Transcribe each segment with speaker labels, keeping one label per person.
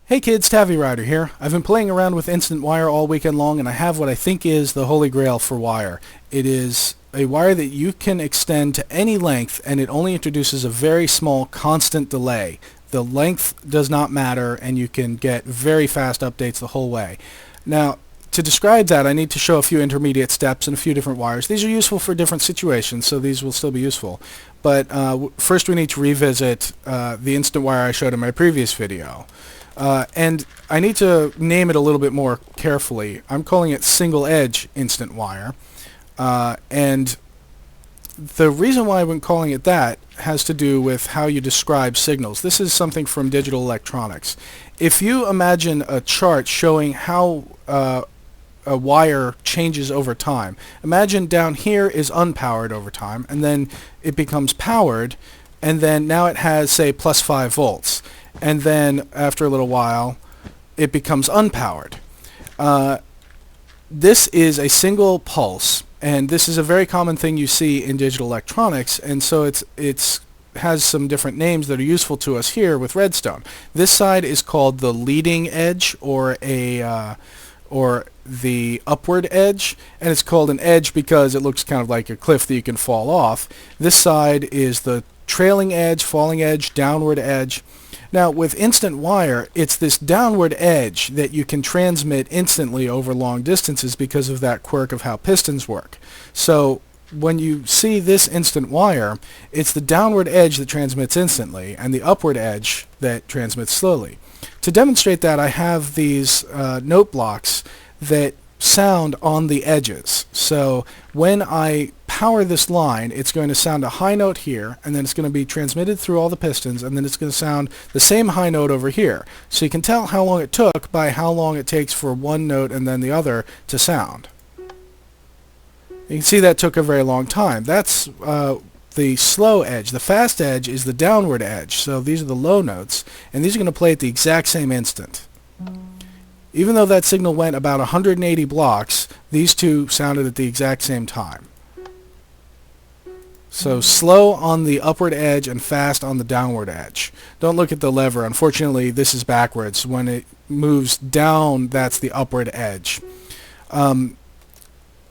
Speaker 1: Hey kids, Tavi Rider here. I've been playing around with Instant Wire all weekend long, and I have what I think is the holy grail for wire. It is a wire that you can extend to any length, and it only introduces a very small constant delay. The length does not matter, and you can get very fast updates the whole way. Now, to describe that, I need to show a few intermediate steps and a few different wires. These are useful for different situations, so these will still be useful. But first we need to revisit the instant wire I showed in my previous video. And I need to name it a little bit more carefully. I'm calling it single edge instant wire. And the reason why I'm calling it that has to do with how you describe signals. This is something from digital electronics. If you imagine a chart showing how a wire changes over time, imagine down here is unpowered over time, and then it becomes powered, and then now it has, say, plus 5 volts. And then after a little while it becomes unpowered. This is a single pulse, and this is a very common thing you see in digital electronics, and so it's has some different names that are useful to us here with Redstone. This side is called the leading edge, or the upward edge, and it's called an edge because it looks kind of like a cliff that you can fall off. This side is the trailing edge, falling edge, downward edge. Now with instant wire, it's this downward edge that you can transmit instantly over long distances because of that quirk of how pistons work. So when you see this instant wire, it's the downward edge that transmits instantly and the upward edge that transmits slowly. To demonstrate that, I have these note blocks that sound on the edges. So when I power this line, it's going to sound a high note here, and then it's going to be transmitted through all the pistons, and then it's going to sound the same high note over here. So you can tell how long it took by how long it takes for one note and then the other to sound. You can see that took a very long time. That's the slow edge. The fast edge is the downward edge. So these are the low notes, and these are going to play at the exact same instant. Even though that signal went about 180 blocks, these two sounded at the exact same time. So slow on the upward edge and fast on the downward edge. Don't look at the lever. Unfortunately, this is backwards. When it moves down, that's the upward edge.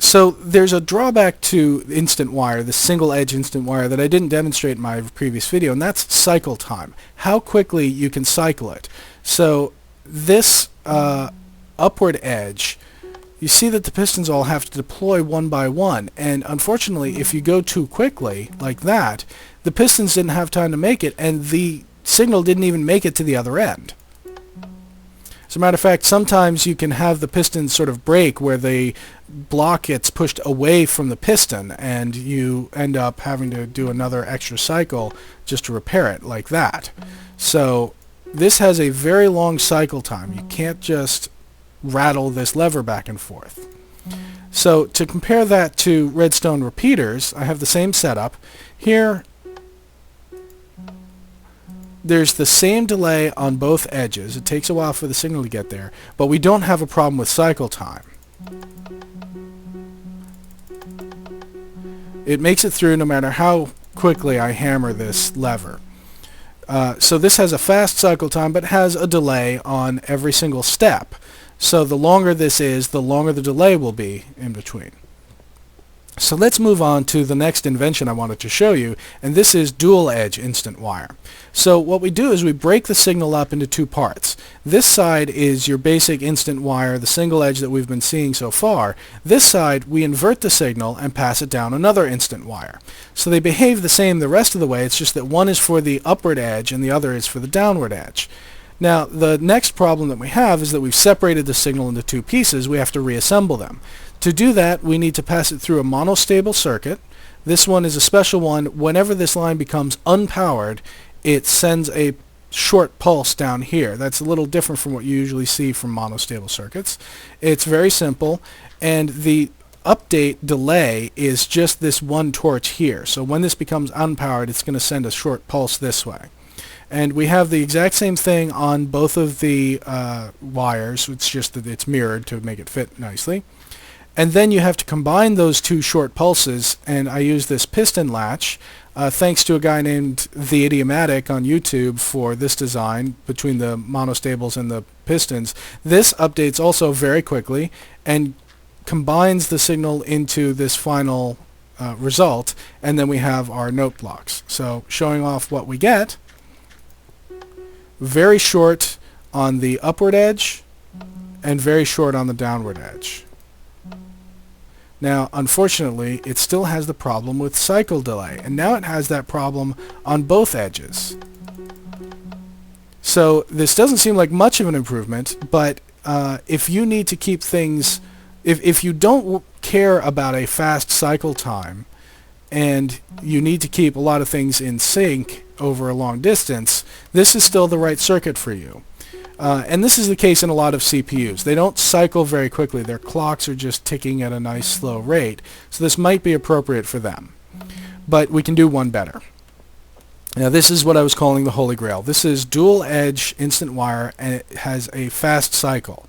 Speaker 1: So there's a drawback to instant wire, the single edge instant wire, that I didn't demonstrate in my previous video, and that's cycle time. How quickly you can cycle it. So this upward edge, you see that the pistons all have to deploy one by one, and unfortunately if you go too quickly like that, the pistons didn't have time to make it, and the signal didn't even make it to the other end. As a matter of fact, sometimes you can have the pistons sort of break where the block gets pushed away from the piston, and you end up having to do another extra cycle just to repair it like that. So this has a very long cycle time. You can't just rattle this lever back and forth. So to compare that to Redstone repeaters, I have the same setup. Here there's the same delay on both edges. It takes a while for the signal to get there, but we don't have a problem with cycle time. It makes it through no matter how quickly I hammer this lever. So this has a fast cycle time, but has a delay on every single step. So the longer this is, the longer the delay will be in between. So let's move on to the next invention I wanted to show you, and this is dual edge instant wire. So what we do is we break the signal up into two parts. This side is your basic instant wire, the single edge that we've been seeing so far. This side, we invert the signal and pass it down another instant wire. So they behave the same the rest of the way, it's just that one is for the upward edge and the other is for the downward edge. Now the next problem that we have is that we've separated the signal into two pieces. We have to reassemble them. To do that, we need to pass it through a monostable circuit. This one is a special one. Whenever this line becomes unpowered, it sends a short pulse down here. That's a little different from what you usually see from monostable circuits. It's very simple, and the update delay is just this one torch here. So when this becomes unpowered, it's going to send a short pulse this way. And we have the exact same thing on both of the wires. It's just that it's mirrored to make it fit nicely. And then you have to combine those two short pulses, and I use this piston latch. thanks to a guy named The Idiomatic on YouTube for this design between the monostables and the pistons. This updates also very quickly and combines the signal into this final result, and then we have our note blocks. So showing off what we get, very short on the upward edge and very short on the downward edge. Now, unfortunately, it still has the problem with cycle delay, and now it has that problem on both edges. So this doesn't seem like much of an improvement, but if you need to keep things, if you don't care about a fast cycle time, and you need to keep a lot of things in sync over a long distance, this is still the right circuit for you. And this is the case in a lot of CPUs. They don't cycle very quickly. Their clocks are just ticking at a nice slow rate. So this might be appropriate for them. But we can do one better. Now this is what I was calling the Holy Grail. This is dual edge instant wire, and it has a fast cycle.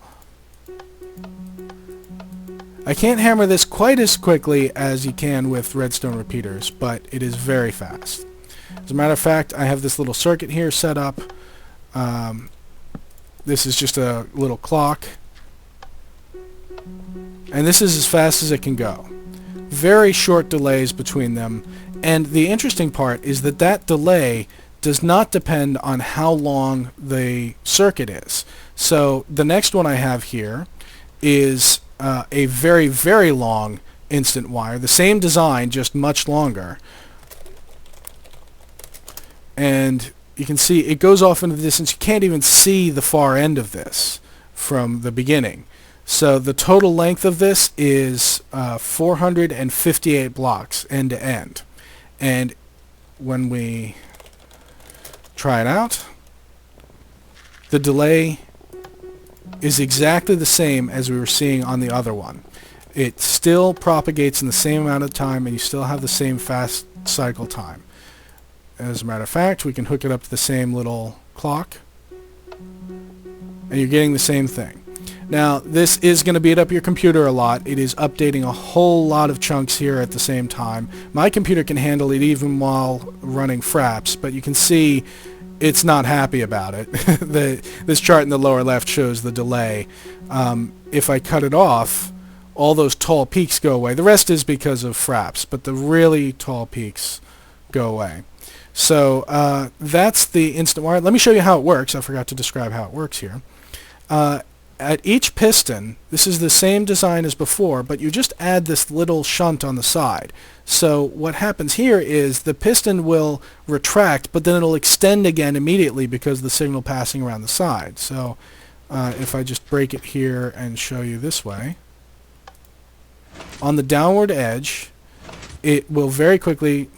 Speaker 1: I can't hammer this quite as quickly as you can with Redstone repeaters, but it is very fast. As a matter of fact, I have this little circuit here set up. This is just a little clock, and this is as fast as it can go. Very short delays between them, and the interesting part is that that delay does not depend on how long the circuit is. So the next one I have here is a very, very long instant wire, the same design, just much longer. And you can see it goes off into the distance. You can't even see the far end of this from the beginning. So the total length of this is 458 blocks end to end. And when we try it out, the delay is exactly the same as we were seeing on the other one. It still propagates in the same amount of time, and you still have the same fast cycle time. As a matter of fact, we can hook it up to the same little clock, and you're getting the same thing. Now, this is going to beat up your computer a lot. It is updating a whole lot of chunks here at the same time. My computer can handle it even while running Fraps, but you can see it's not happy about it. This chart in the lower left shows the delay. If I cut it off, all those tall peaks go away. The rest is because of Fraps, but the really tall peaks go away. So that's the instant wire. Let me show you how it works. I forgot to describe how it works here. At each piston, this is the same design as before, but you just add this little shunt on the side. So what happens here is the piston will retract, but then it'll extend again immediately because of the signal passing around the side. So if I just break it here and show you this way, on the downward edge, it will very quickly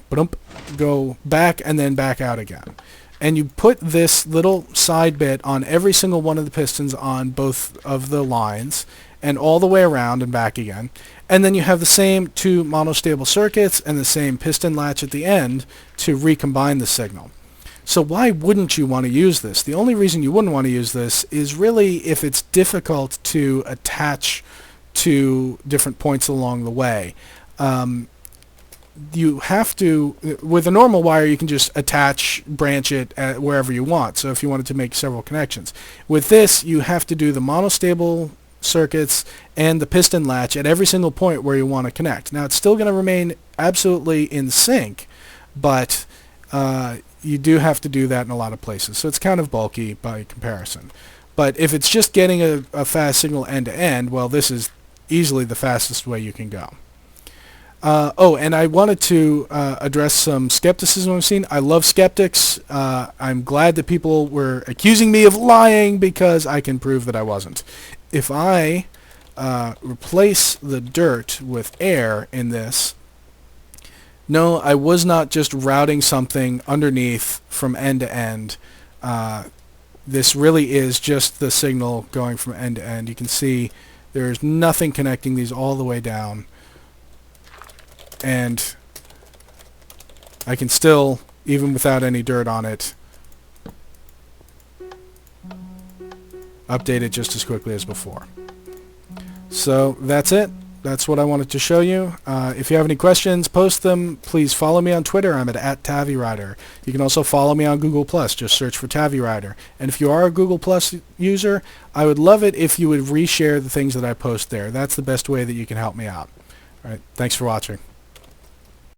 Speaker 1: go back and then back out again. And you put this little side bit on every single one of the pistons on both of the lines and all the way around and back again. And then you have the same two monostable circuits and the same piston latch at the end to recombine the signal. So why wouldn't you want to use this? The only reason you wouldn't want to use this is really if it's difficult to attach to different points along the way. You have to, with a normal wire, you can just attach, branch it wherever you want. So if you wanted to make several connections. With this, you have to do the monostable circuits and the piston latch at every single point where you want to connect. Now, it's still going to remain absolutely in sync, but you do have to do that in a lot of places. So it's kind of bulky by comparison. But if it's just getting a fast signal end to end, well, this is easily the fastest way you can go. And I wanted to address some skepticism I've seen. I love skeptics. I'm glad that people were accusing me of lying because I can prove that I wasn't. If I replace the dirt with air in this, no, I was not just routing something underneath from end to end. This really is just the signal going from end to end. You can see there's nothing connecting these all the way down. And I can still, even without any dirt on it, update it just as quickly as before. So that's it. that's what I wanted to show you. If you have any questions, post them. Please follow me on Twitter. I'm at TaviRider. You can also follow me on Google+. Just search for TaviRider. And if you are a Google+ user, I would love it if you would reshare the things that I post there. That's the best way that you can help me out. All right. Thanks for watching.